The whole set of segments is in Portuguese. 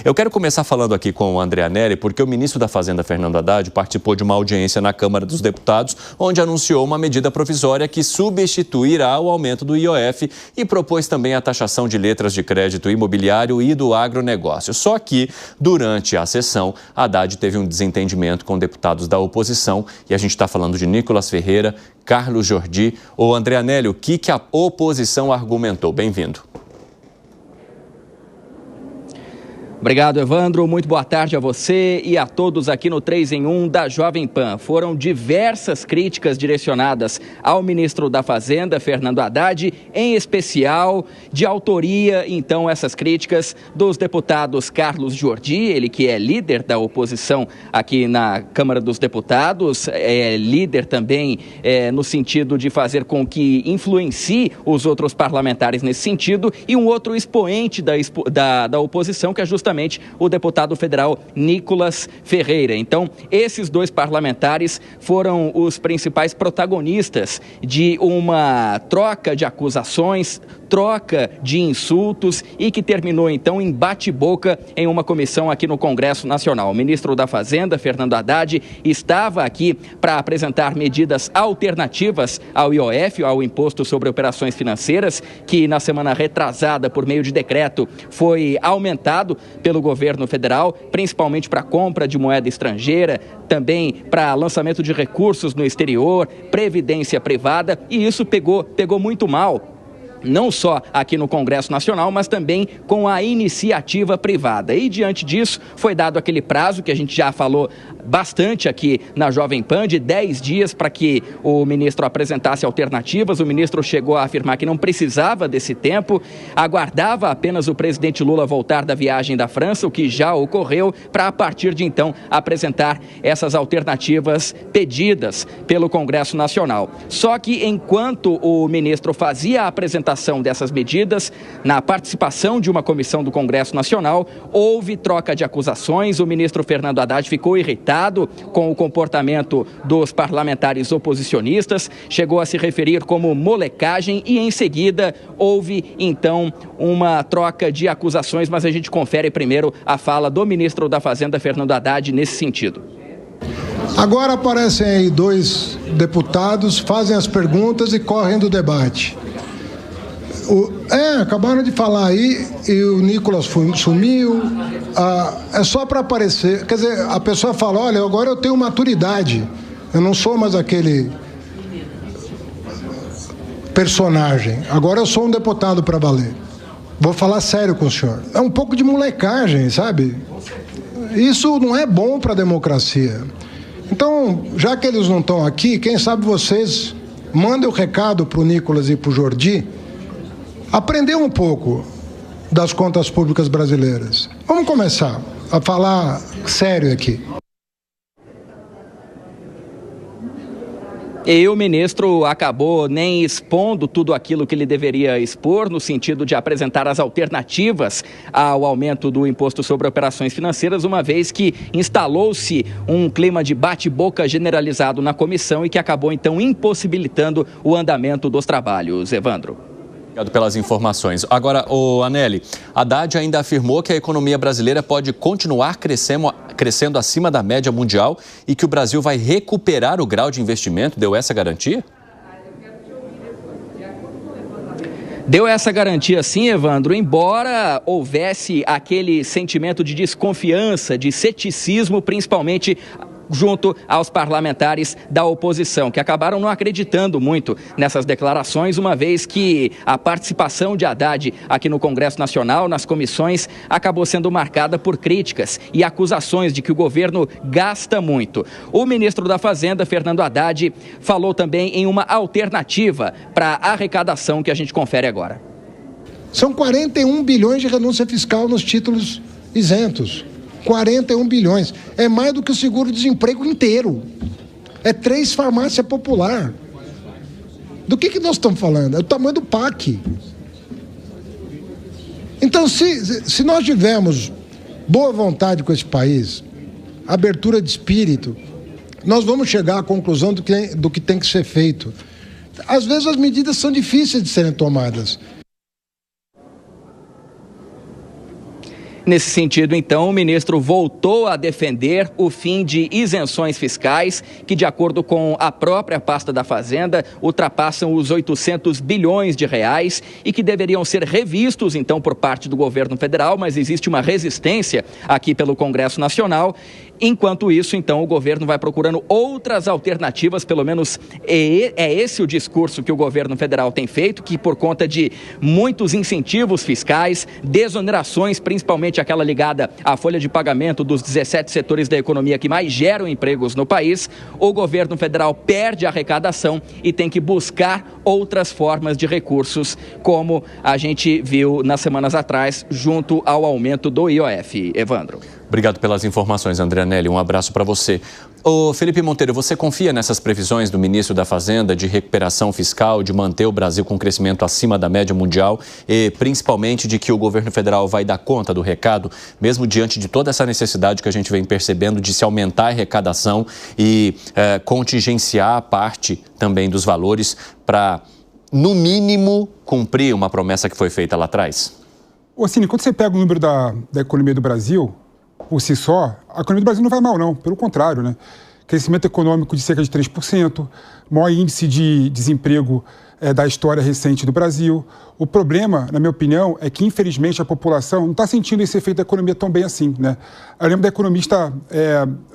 Eu quero começar falando aqui com o André Anelli, porque o ministro da Fazenda, Fernando Haddad, participou de uma audiência na Câmara dos Deputados, onde anunciou uma medida provisória que substituirá o aumento do IOF e propôs também a taxação de letras de crédito imobiliário e do agronegócio. Só que, durante a sessão, Haddad teve um desentendimento com deputados da oposição, e a gente está falando de Nicolas Ferreira, Carlos Jordi. Ô André Anelli, o que a oposição argumentou? Bem-vindo. Obrigado, Evandro. Muito boa tarde a você e a todos aqui no 3 em 1 da Jovem Pan. Foram diversas críticas direcionadas ao ministro da Fazenda, Fernando Haddad, em especial de autoria, então, essas críticas dos deputados Carlos Jordi, ele que é líder da oposição aqui na Câmara dos Deputados, é líder também no sentido de fazer com que influencie os outros parlamentares nesse sentido, e um outro expoente da oposição, que é justamente o deputado federal Nicolas Ferreira. Então, esses dois parlamentares foram os principais protagonistas de uma troca de acusações, troca de insultos e que terminou então em bate-boca em uma comissão aqui no Congresso Nacional. O ministro da Fazenda, Fernando Haddad, estava aqui para apresentar medidas alternativas ao IOF, ao Imposto sobre Operações Financeiras, que na semana retrasada, por meio de decreto, foi aumentado pelo governo federal, principalmente para compra de moeda estrangeira, também para lançamento de recursos no exterior, previdência privada, e isso pegou muito mal, não só aqui no Congresso Nacional, mas também com a iniciativa privada. E diante disso, foi dado aquele prazo que a gente já falou bastante aqui na Jovem Pan, de 10 dias para que o ministro apresentasse alternativas. O ministro chegou a afirmar que não precisava desse tempo, aguardava apenas o presidente Lula voltar da viagem da França, o que já ocorreu, para a partir de então apresentar essas alternativas pedidas pelo Congresso Nacional. Só que enquanto o ministro fazia a apresentação dessas medidas, na participação de uma comissão do Congresso Nacional, houve troca de acusações. O ministro Fernando Haddad ficou irritado com o comportamento dos parlamentares oposicionistas, chegou a se referir como molecagem e em seguida houve então uma troca de acusações, mas a gente confere primeiro a fala do ministro da Fazenda, Fernando Haddad, nesse sentido. Agora aparecem aí dois deputados, fazem as perguntas e correm do debate. Acabaram de falar aí e o Nicolas sumiu, é só para aparecer. Quer dizer, a pessoa fala, olha, agora eu tenho maturidade, eu não sou mais aquele personagem, agora eu sou um deputado para valer. Vou falar sério com o senhor. É um pouco de molecagem, sabe? Isso não é bom para a democracia. Então, já que eles não estão aqui, quem sabe vocês mandem o recado para o Nicolas e para o Jordi, aprender um pouco das contas públicas brasileiras. Vamos começar a falar sério aqui. E o ministro acabou nem expondo tudo aquilo que ele deveria expor, no sentido de apresentar as alternativas ao aumento do imposto sobre operações financeiras, uma vez que instalou-se um clima de bate-boca generalizado na comissão e que acabou então impossibilitando o andamento dos trabalhos. Evandro. Obrigado pelas informações. Agora, o Anelli, Haddad ainda afirmou que a economia brasileira pode continuar crescendo acima da média mundial e que o Brasil vai recuperar o grau de investimento. Deu essa garantia? Deu essa garantia sim, Evandro, embora houvesse aquele sentimento de desconfiança, de ceticismo, principalmente junto aos parlamentares da oposição, que acabaram não acreditando muito nessas declarações, uma vez que a participação de Haddad aqui no Congresso Nacional, nas comissões, acabou sendo marcada por críticas e acusações de que o governo gasta muito. O ministro da Fazenda, Fernando Haddad, falou também em uma alternativa para a arrecadação que a gente confere agora. São 41 bilhões de renúncia fiscal nos títulos isentos. 41 bilhões. É mais do que o seguro-desemprego inteiro. É 3 farmácias popular. Do que nós estamos falando? É o tamanho do PAC. Então, se nós tivermos boa vontade com esse país, abertura de espírito, nós vamos chegar à conclusão do que tem que ser feito. Às vezes as medidas são difíceis de serem tomadas. Nesse sentido, então, o ministro voltou a defender o fim de isenções fiscais, que, de acordo com a própria pasta da Fazenda, ultrapassam os 800 bilhões de reais e que deveriam ser revistos, então, por parte do governo federal, mas existe uma resistência aqui pelo Congresso Nacional. Enquanto isso, então, o governo vai procurando outras alternativas, pelo menos é esse o discurso que o governo federal tem feito, que por conta de muitos incentivos fiscais, desonerações, principalmente aquela ligada à folha de pagamento dos 17 setores da economia que mais geram empregos no país, o governo federal perde a arrecadação e tem que buscar outras formas de recursos, como a gente viu nas semanas atrás, junto ao aumento do IOF. Evandro. Obrigado pelas informações, André Anelli. Um abraço para você. Ô, Felipe Monteiro, você confia nessas previsões do ministro da Fazenda de recuperação fiscal, de manter o Brasil com crescimento acima da média mundial e principalmente de que o governo federal vai dar conta do recado, mesmo diante de toda essa necessidade que a gente vem percebendo de se aumentar a arrecadação e contingenciar parte também dos valores para, no mínimo, cumprir uma promessa que foi feita lá atrás? Cine, quando você pega o número da economia do Brasil, por si só, a economia do Brasil não vai mal, não. Pelo contrário, né? Crescimento econômico de cerca de 3%, maior índice de desemprego da história recente do Brasil. O problema, na minha opinião, é que, infelizmente, a população não está sentindo esse efeito da economia tão bem assim, né? Eu lembro da economista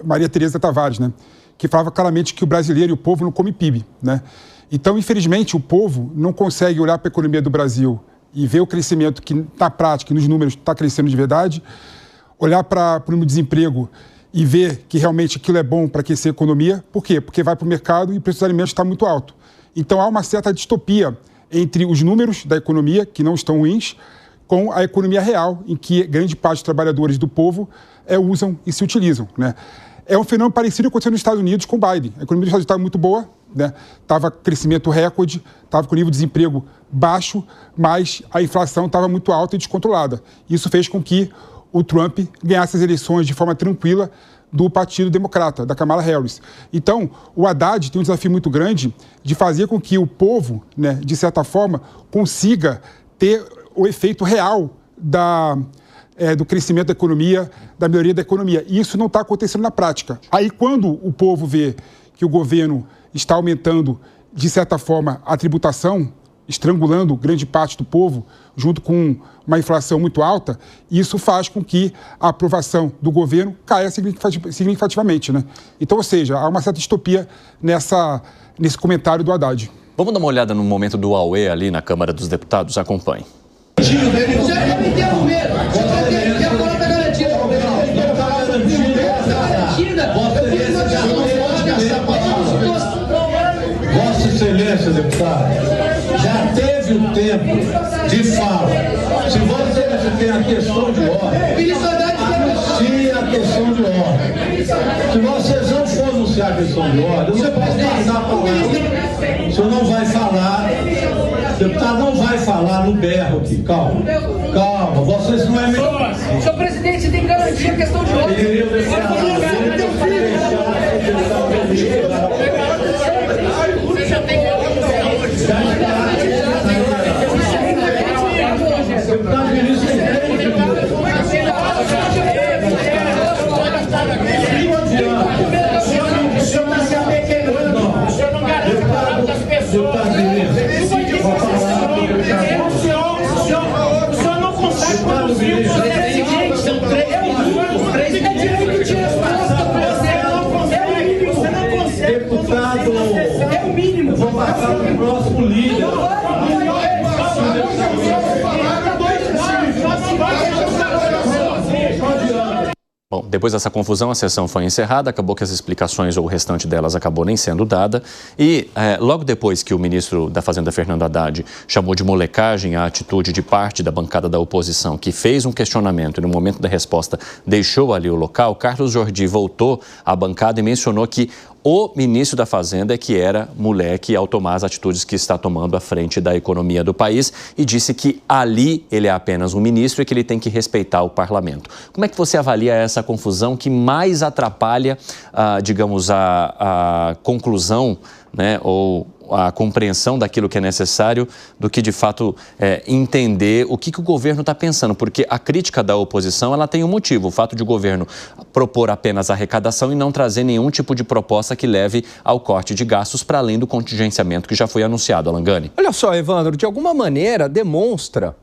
Maria Tereza Tavares, né? Que falava claramente que o brasileiro e o povo não comem PIB, né? Então, infelizmente, o povo não consegue olhar para a economia do Brasil e ver o crescimento que, na prática, nos números, está crescendo de verdade, olhar para o número de desemprego e ver que realmente aquilo é bom para aquecer a economia. Por quê? Porque vai para o mercado e o preço dos alimentos está muito alto. Então, há uma certa distopia entre os números da economia, que não estão ruins, com a economia real, em que grande parte dos trabalhadores do povo usam e se utilizam, né? É um fenômeno parecido com o que aconteceu nos Estados Unidos com Biden. A economia dos Estados Unidos estava muito boa, né? Estava crescimento recorde, estava com o nível de desemprego baixo, mas a inflação estava muito alta e descontrolada. Isso fez com que o Trump ganhasse as eleições de forma tranquila do Partido Democrata, da Kamala Harris. Então, o Haddad tem um desafio muito grande de fazer com que o povo, né, de certa forma, consiga ter o efeito real do crescimento da economia, da melhoria da economia. E isso não está acontecendo na prática. Aí, quando o povo vê que o governo está aumentando, de certa forma, a tributação, estrangulando grande parte do povo, junto com uma inflação muito alta, isso faz com que a aprovação do governo caia significativamente, né? Então, ou seja, há uma certa distopia nesse comentário do Haddad. Vamos dar uma olhada no momento do Aue ali na Câmara dos Deputados? Acompanhe. Vossa Excelência, deputado, já teve o tempo de fala. Se você tem a questão de ordem, anuncie a questão de ordem. Se vocês não for anunciar a questão de ordem, você pode passar a palavra. O senhor não vai falar, o deputado não vai falar no berro aqui. Calma, calma, vocês não é melhor. Senhor presidente, você tem que garantir a questão de ordem. Deputado, é o mínimo. Vou passar para o próximo líder. Bom, depois dessa confusão, a sessão foi encerrada, acabou que as explicações ou o restante delas acabou nem sendo dada e logo depois que o ministro da Fazenda, Fernando Haddad, chamou de molecagem a atitude de parte da bancada da oposição, que fez um questionamento e no momento da resposta deixou ali o local, Carlos Jordi voltou à bancada e mencionou que o ministro da Fazenda é que era moleque ao tomar as atitudes que está tomando à frente da economia do país e disse que ali ele é apenas um ministro e que ele tem que respeitar o parlamento. Como é que você avalia essa confusão que mais atrapalha, digamos, a conclusão, né, ou a compreensão daquilo que é necessário do que, de fato, entender o que o governo está pensando. Porque a crítica da oposição ela tem um motivo, o fato de o governo propor apenas arrecadação e não trazer nenhum tipo de proposta que leve ao corte de gastos para além do contingenciamento que já foi anunciado. Alangani. Olha só, Evandro, de alguma maneira demonstra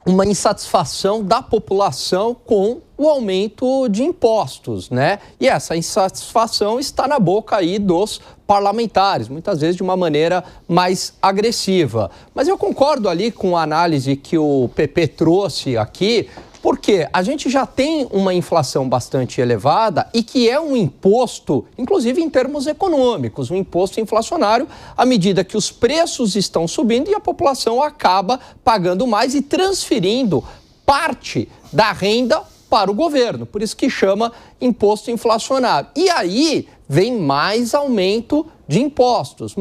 uma insatisfação da população com o aumento de impostos, né? E essa insatisfação está na boca aí dos parlamentares, muitas vezes de uma maneira mais agressiva. Mas eu concordo ali com a análise que o PP trouxe aqui, porque a gente já tem uma inflação bastante elevada e que é um imposto, inclusive em termos econômicos, um imposto inflacionário à medida que os preços estão subindo e a população acaba pagando mais e transferindo parte da renda para o governo. Por isso que chama imposto inflacionário. E aí vem mais aumento de impostos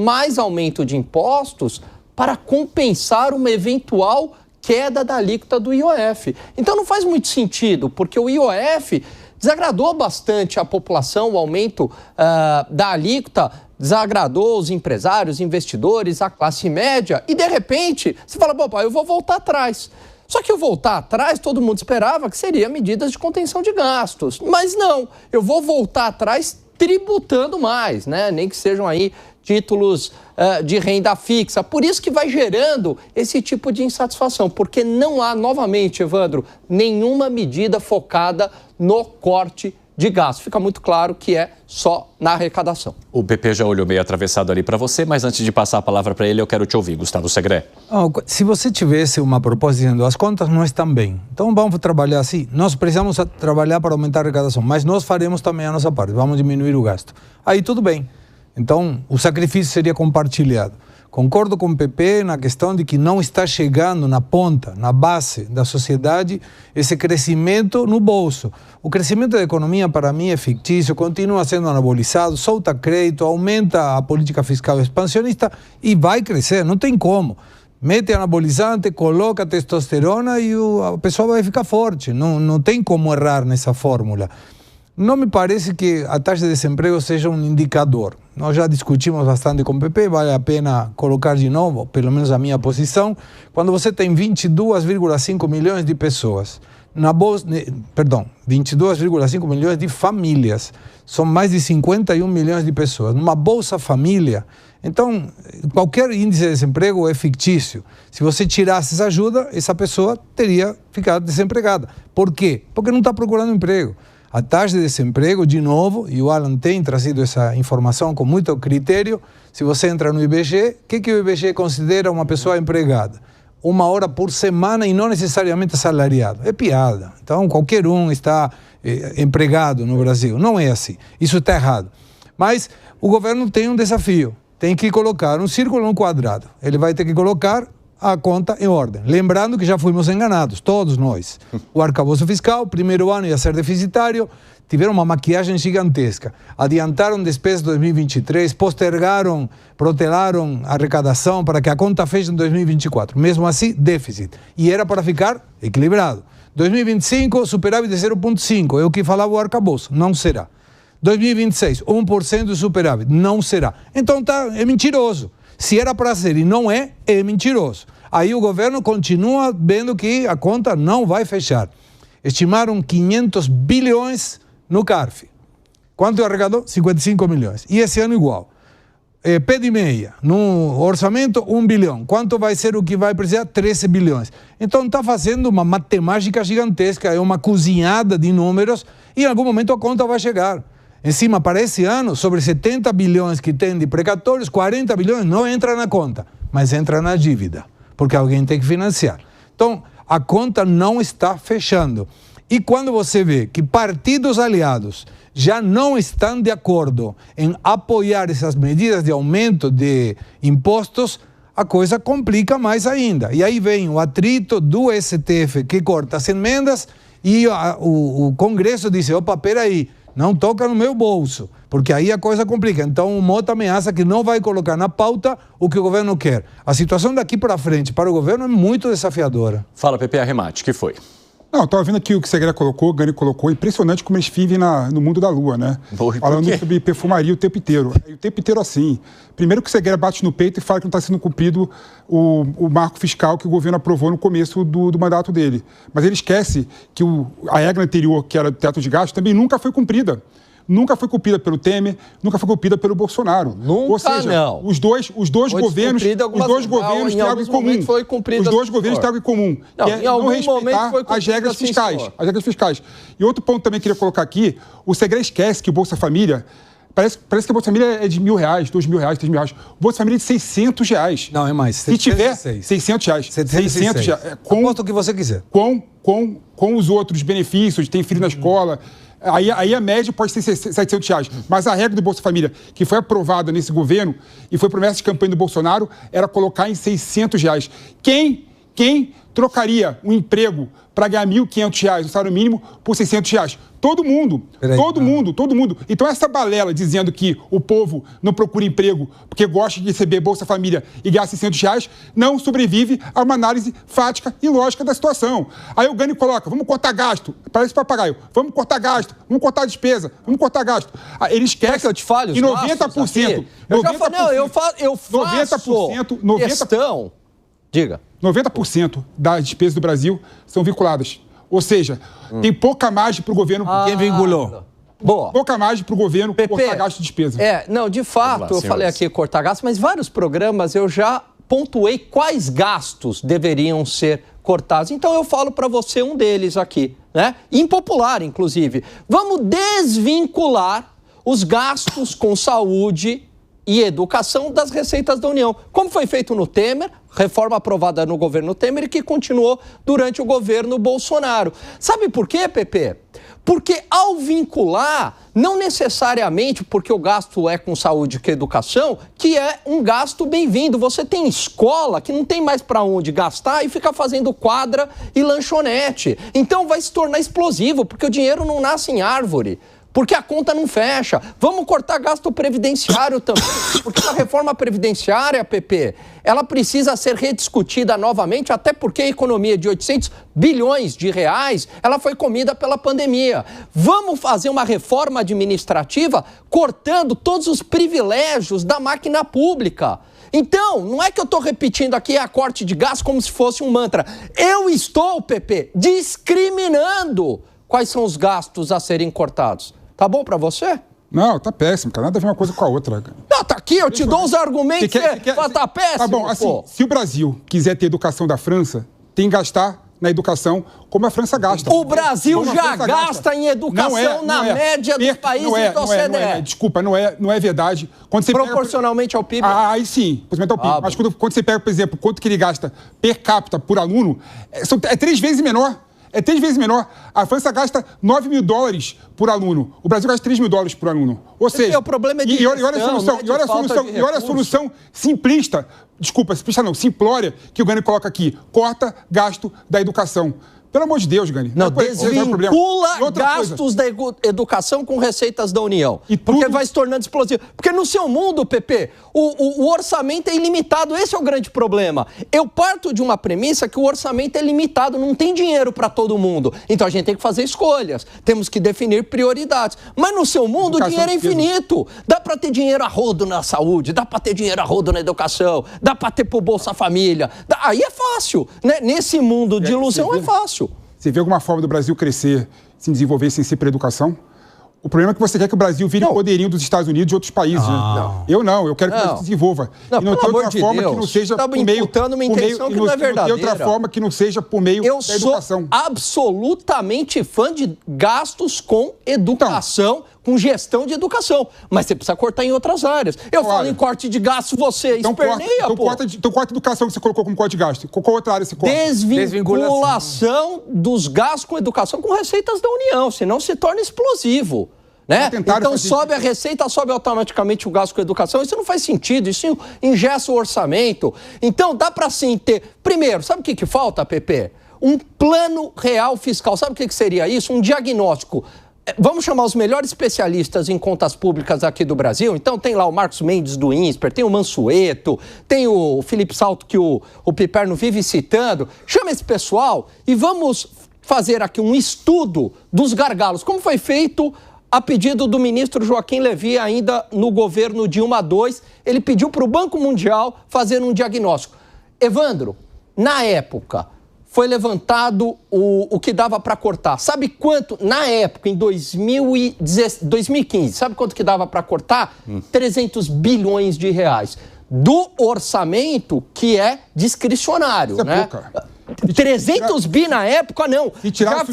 para compensar uma eventual queda da alíquota do IOF. Então não faz muito sentido, porque o IOF desagradou bastante a população, o aumento da alíquota desagradou os empresários, investidores, a classe média, e de repente você fala, bom, eu vou voltar atrás. Só que eu voltar atrás, todo mundo esperava que seria medidas de contenção de gastos, mas não, eu vou voltar atrás tributando mais, né? Nem que sejam aí títulos de renda fixa. Por isso que vai gerando esse tipo de insatisfação, porque não há, novamente, Evandro, nenhuma medida focada no corte de gastos. Fica muito claro que é só na arrecadação. O PP já olhou meio atravessado ali para você, mas antes de passar a palavra para ele, eu quero te ouvir, Gustavo Segré. Se você tivesse uma proposta dizendo as contas não estão bem, então vamos trabalhar assim, nós precisamos trabalhar para aumentar a arrecadação, mas nós faremos também a nossa parte, vamos diminuir o gasto. Aí tudo bem. Então, o sacrifício seria compartilhado. Concordo com o PP na questão de que não está chegando na ponta, na base da sociedade, esse crescimento no bolso. O crescimento da economia, para mim, é fictício, continua sendo anabolizado, solta crédito, aumenta a política fiscal expansionista e vai crescer, não tem como. Mete anabolizante, coloca testosterona e a pessoa vai ficar forte. Não tem como errar nessa fórmula. Não me parece que a taxa de desemprego seja um indicador. Nós já discutimos bastante com o PP, vale a pena colocar de novo, pelo menos a minha posição. Quando você tem 22,5 milhões de pessoas, 22,5 milhões de famílias, são mais de 51 milhões de pessoas, numa Bolsa Família. Então, qualquer índice de desemprego é fictício. Se você tirasse essa ajuda, essa pessoa teria ficado desempregada. Por quê? Porque não está procurando emprego. A taxa de desemprego, de novo, e o Alan tem trazido essa informação com muito critério, se você entra no IBGE, o que o IBGE considera uma pessoa empregada? 1 hora por semana e não necessariamente assalariado. É piada. Então, qualquer um está empregado no Brasil. Não é assim. Isso está errado. Mas o governo tem um desafio. Tem que colocar um círculo no quadrado. Ele vai ter que colocar a conta em ordem. Lembrando que já fomos enganados, todos nós. O arcabouço fiscal, primeiro ano ia ser deficitário, tiveram uma maquiagem gigantesca. Adiantaram despesas de 2023, postergaram, protelaram a arrecadação para que a conta feche em 2024. Mesmo assim, déficit. E era para ficar equilibrado. 2025, superávit de 0,5, é o que falava o arcabouço. Não será. 2026, 1% de superávit. Não será. Então é mentiroso. Se era para ser e não é mentiroso. Aí o governo continua vendo que a conta não vai fechar. Estimaram 500 bilhões no CARF. Quanto arrecadou? 55 milhões. E esse ano igual. Pé de meia. No orçamento, 1 bilhão. Quanto vai ser o que vai precisar? 13 bilhões. Então está fazendo uma matemática gigantesca, é uma cozinhada de números e em algum momento a conta vai chegar. Em cima, para esse ano, sobre 70 bilhões que tem de precatórios, 40 bilhões não entra na conta, mas entra na dívida, porque alguém tem que financiar. Então, a conta não está fechando. E quando você vê que partidos aliados já não estão de acordo em apoiar essas medidas de aumento de impostos, a coisa complica mais ainda. E aí vem o atrito do STF que corta as emendas e o Congresso diz, opa, peraí, não toca no meu bolso, porque aí a coisa complica. Então o Mota ameaça que não vai colocar na pauta o que o governo quer. A situação daqui para frente para o governo é muito desafiadora. Fala, PP, arremate, que foi? Não, estava vendo aqui o que o Segré colocou, o Gani colocou. Impressionante como eles vivem no mundo da lua, né? Falando sobre perfumaria o tempo inteiro. E o tempo inteiro assim. Primeiro que o Segré bate no peito e fala que não está sendo cumprido o marco fiscal que o governo aprovou no começo do mandato dele. Mas ele esquece que a regra anterior, que era do teto de gasto, também nunca foi cumprida. Nunca foi cumprida pelo Temer, nunca foi cumprida pelo Bolsonaro. Nunca. Ou seja, não. Os dois governos têm algo em comum. Os dois governos têm algo em comum. Não respeitar as regras fiscais. As regras fiscais. E outro ponto também que eu queria colocar aqui, o Segré esquece que o Bolsa Família, parece que a Bolsa Família é de R$1.000, R$2.000, R$3.000. O Bolsa Família é de R$600. Não, é mais. Se tiver R$600. 600 reais. Aposta o que você quiser. Com os outros benefícios, tem filho na escola... Aí a média pode ser R$700. Mas a regra do Bolsa Família, que foi aprovada nesse governo e foi promessa de campanha do Bolsonaro, era colocar em R$600. Quem trocaria um emprego para ganhar R$1.500, o salário mínimo, por R$600? Todo mundo. Todo mundo. Então essa balela dizendo que o povo não procura emprego porque gosta de receber Bolsa Família e ganhar R$600, não sobrevive a uma análise fática e lógica da situação. Aí o Gani coloca, vamos cortar gasto. Parece papagaio. Vamos cortar gasto, vamos cortar despesa, vamos cortar gasto. Ele esquece que eu te fale os que 90%... Eu faço questão... Diga. 90% das despesas do Brasil são vinculadas. Ou seja, tem pouca margem para o governo... Quem vinculou? Boa. Pouca margem para o governo cortar gasto de despesa. Não, de fato, eu falei aqui cortar gasto, mas vários programas eu já pontuei quais gastos deveriam ser cortados. Então eu falo para você um deles aqui, né? Impopular, inclusive. Vamos desvincular os gastos com saúde e educação das receitas da União. Como foi feito no Temer, reforma aprovada no governo Temer e que continuou durante o governo Bolsonaro. Sabe por quê, Pepe? Porque ao vincular, não necessariamente porque o gasto é com saúde que educação, que é um gasto bem-vindo. Você tem escola que não tem mais para onde gastar e fica fazendo quadra e lanchonete. Então vai se tornar explosivo, porque o dinheiro não nasce em árvore. Porque a conta não fecha. Vamos cortar gasto previdenciário também. Porque a reforma previdenciária, Pepe, ela precisa ser rediscutida novamente, até porque a economia de 800 bilhões de reais, ela foi comida pela pandemia. Vamos fazer uma reforma administrativa cortando todos os privilégios da máquina pública. Então, não é que eu estou repetindo aqui a corte de gasto como se fosse um mantra. Eu estou, Pepe, discriminando quais são os gastos a serem cortados. Tá bom pra você? Não, tá péssimo, cara. Nada a ver uma coisa com a outra. Não, tá aqui, eu te dou os argumentos. Tá péssimo. Tá bom, assim, se o Brasil quiser ter educação da França, tem que gastar na educação como a França gasta. O Brasil já gasta em educação na média dos países do OCDE. Desculpa, não é verdade. Quando você proporcionalmente ao PIB? Aí sim, proporcionalmente ao PIB. Mas quando você pega, por exemplo, quanto que ele gasta per capita por aluno, é 3 vezes menor. É 3 vezes menor. A França gasta $9.000 por aluno. O Brasil gasta $3.000 por aluno. Ou seja... O problema é de gestão, e olha a solução simplista, simplista não, simplória, que o Gani coloca aqui. Corta gasto da educação. Pelo amor de Deus, Gani. Não, desvincula gastos da educação com receitas da União. Porque vai se tornando explosivo. Porque no seu mundo, Pepe, o orçamento é ilimitado. Esse é o grande problema. Eu parto de uma premissa que o orçamento é limitado, não tem dinheiro para todo mundo. Então a gente tem que fazer escolhas. Temos que definir prioridades. Mas no seu mundo, o dinheiro é infinito. Dá para ter dinheiro a rodo na saúde, dá para ter dinheiro a rodo na educação, dá para ter pro Bolsa Família. Aí é fácil. Né? Nesse mundo de ilusão é fácil. Você vê alguma forma do Brasil crescer, se desenvolver sem ser para a educação? O problema é que você quer que o Brasil vire o poderio dos Estados Unidos e de outros países. Né? Eu quero que o Brasil se desenvolva. Não, e não tem outra forma que não seja por meio... uma intenção que não é verdadeira. Não tem outra forma que não seja por meio da educação. Eu sou absolutamente fã de gastos com educação, com gestão de educação. Mas você precisa cortar em outras áreas. Eu falo em corte de gasto, você esperneia, pô. Então corta a educação que você colocou como corte de gasto. Qual outra área você corta? Desvinculação dos gastos com educação com receitas da União, senão se torna explosivo. Né? Então sobe a receita, sobe automaticamente o gasto com educação. Isso não faz sentido, isso engessa o orçamento. Então dá para sim ter... Primeiro, sabe o que falta, Pepe? Um plano real fiscal. Sabe o que seria isso? Um diagnóstico. Vamos chamar os melhores especialistas em contas públicas aqui do Brasil. Então tem lá o Marcos Mendes do INSPER, tem o Mansueto, tem o Felipe Salto que o Piperno vive citando. Chama esse pessoal e vamos fazer aqui um estudo dos gargalos, como foi feito a pedido do ministro Joaquim Levy, ainda no governo Dilma II. Ele pediu para o Banco Mundial fazer um diagnóstico. Evandro, na época, foi levantado o que dava para cortar. Sabe quanto, na época, em 2015, sabe quanto que dava para cortar? 300 bilhões de reais. Do orçamento que é discricionário, Isso né? É pouca. 300 bi na época, não.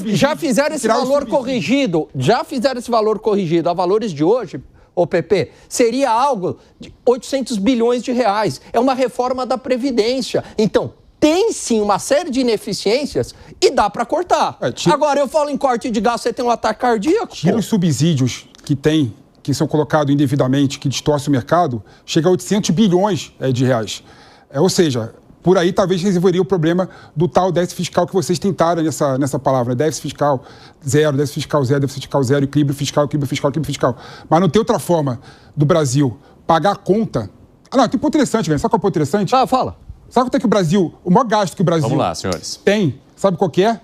Já fizeram esse valor corrigido. Já fizeram esse valor corrigido a valores de hoje, ô PP, seria algo de 800 bilhões de reais. É uma reforma da Previdência. Então, tem sim uma série de ineficiências e dá para cortar. Agora, eu falo em corte de gasto, você tem um ataque cardíaco? Tira os subsídios que são colocados indevidamente, que distorcem o mercado, chega a 800 bilhões de reais. Ou seja, por aí talvez resolveria o problema do tal déficit fiscal que vocês tentaram nessa palavra, né? Déficit fiscal zero, déficit fiscal zero, déficit fiscal zero, equilíbrio fiscal, equilíbrio fiscal, equilíbrio fiscal. Mas não tem outra forma do Brasil pagar a conta. Não, tem um ponto interessante, velho. Sabe qual é o ponto interessante? Fala. Sabe quanto é que o Brasil, o maior gasto que o Brasil Vamos lá, senhores. tem, sabe qual que é?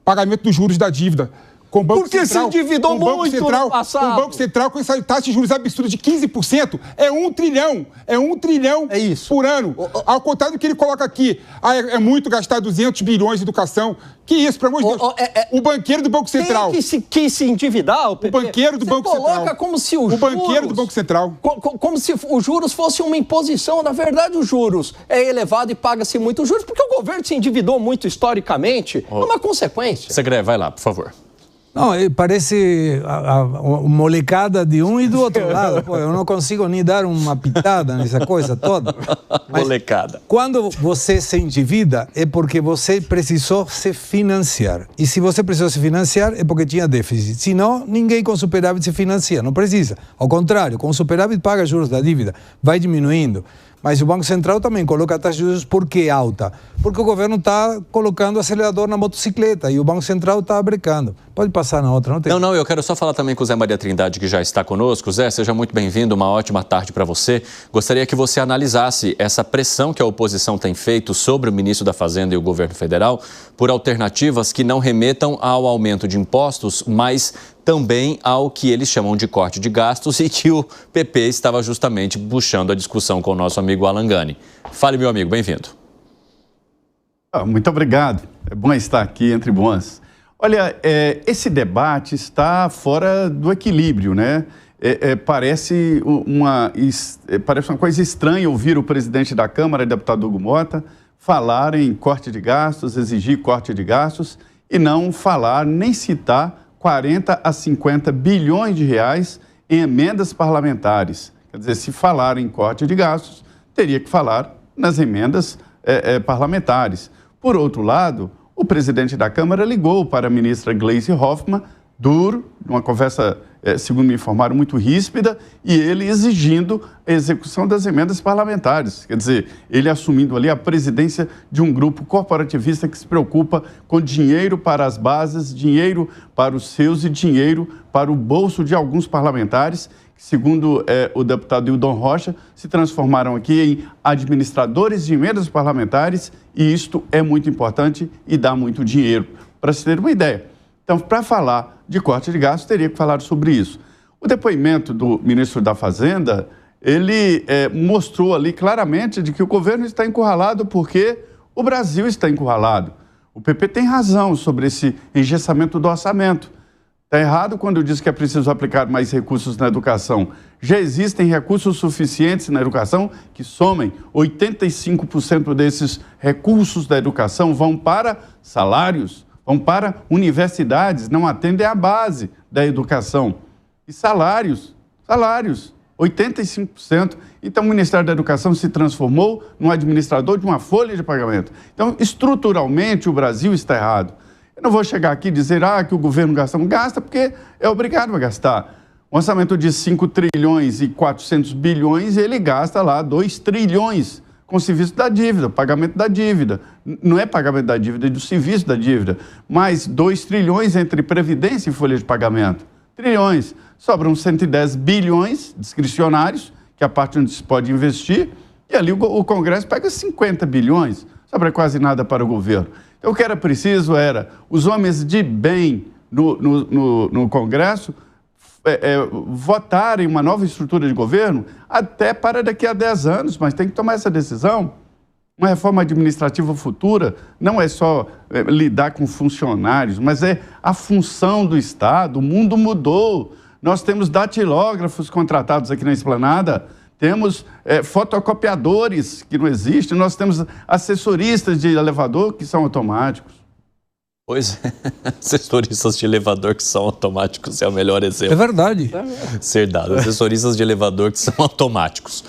Pagamento dos juros da dívida. Com o Banco Porque Central, se endividou muito no passado. Com o Banco Central, com essa taxa de juros absurda de 15%, é 1 trilhão. É 1 trilhão por ano. Ao contrário do que ele coloca aqui. É muito gastar 200 bilhões em educação. Que isso, pelo amor de Deus. O banqueiro do Banco Central. Tem que se endividar, o PP. O banqueiro do Banco Central. Coloca como se o banqueiro do Banco Central. Como se os juros fossem uma imposição. Na verdade, os juros é elevado e paga-se muito juros, porque o governo se endividou muito historicamente. É uma consequência. Segredo, vai lá, por favor. Não, parece a molecada de um e do outro lado. Pô, eu não consigo nem dar uma pitada nessa coisa toda. Mas molecada. Quando você se endivida, é porque você precisou se financiar. E se você precisou se financiar, é porque tinha déficit. Senão, ninguém com superávit se financia. Não precisa. Ao contrário, com superávit paga juros da dívida. Vai diminuindo. Mas o Banco Central também coloca a taxa de juros por que alta? Porque o governo está colocando o acelerador na motocicleta e o Banco Central está brecando. Pode passar na outra, não tem? Não, eu quero só falar também com o Zé Maria Trindade, que já está conosco. Zé, seja muito bem-vindo, uma ótima tarde para você. Gostaria que você analisasse essa pressão que a oposição tem feito sobre o ministro da Fazenda e o governo federal por alternativas que não remetam ao aumento de impostos, mas também ao que eles chamam de corte de gastos e que o PP estava justamente puxando a discussão com o nosso amigo Alan Gani. Fale, meu amigo, bem-vindo. Muito obrigado. É bom estar aqui entre bons. Olha, esse debate está fora do equilíbrio, né? Parece uma coisa estranha ouvir o presidente da Câmara, deputado Hugo Mota, falar em corte de gastos, exigir corte de gastos e não falar, nem citar 40 a 50 bilhões de reais em emendas parlamentares. Quer dizer, se falar em corte de gastos, teria que falar nas emendas parlamentares. Por outro lado, o presidente da Câmara ligou para a ministra Gleisi Hoffmann, duro, uma conversa, segundo me informaram, muito ríspida, e ele exigindo a execução das emendas parlamentares. Quer dizer, ele assumindo ali a presidência de um grupo corporativista que se preocupa com dinheiro para as bases, dinheiro para os seus e dinheiro para o bolso de alguns parlamentares, que, segundo o deputado Hildon Rocha, se transformaram aqui em administradores de emendas parlamentares, e isto é muito importante e dá muito dinheiro. Para se ter uma ideia. Então, para falar de corte de gastos, teria que falar sobre isso. O depoimento do ministro da Fazenda, ele mostrou ali claramente de que o governo está encurralado porque o Brasil está encurralado. O PP tem razão sobre esse engessamento do orçamento. Está errado quando diz que é preciso aplicar mais recursos na educação. Já existem recursos suficientes na educação que somem 85% desses recursos da educação vão para salários, vão para universidades, não atendem à base da educação. E salários, 85%. Então, o Ministério da Educação se transformou num administrador de uma folha de pagamento. Então, estruturalmente, o Brasil está errado. Eu não vou chegar aqui e dizer que o governo gasta porque é obrigado a gastar. Um orçamento de 5 trilhões e 400 bilhões, ele gasta lá 2 trilhões com o serviço da dívida, pagamento da dívida. Não é pagamento da dívida, é do serviço da dívida. Mais 2 trilhões entre previdência e folha de pagamento. Trilhões. Sobram 110 bilhões discricionários, que é a parte onde se pode investir, e ali o Congresso pega 50 bilhões. Sobra quase nada para o governo. Então, o que era preciso era os homens de bem no Congresso votarem uma nova estrutura de governo até para daqui a 10 anos, mas tem que tomar essa decisão. Uma reforma administrativa futura não é só lidar com funcionários, mas é a função do Estado. O mundo mudou. Nós temos datilógrafos contratados aqui na Esplanada, temos fotocopiadores que não existem, nós temos assessoristas de elevador que são automáticos. Pois é, assessoristas de elevador que são automáticos é o melhor exemplo. É verdade. Ser dado, assessoristas de elevador que são automáticos.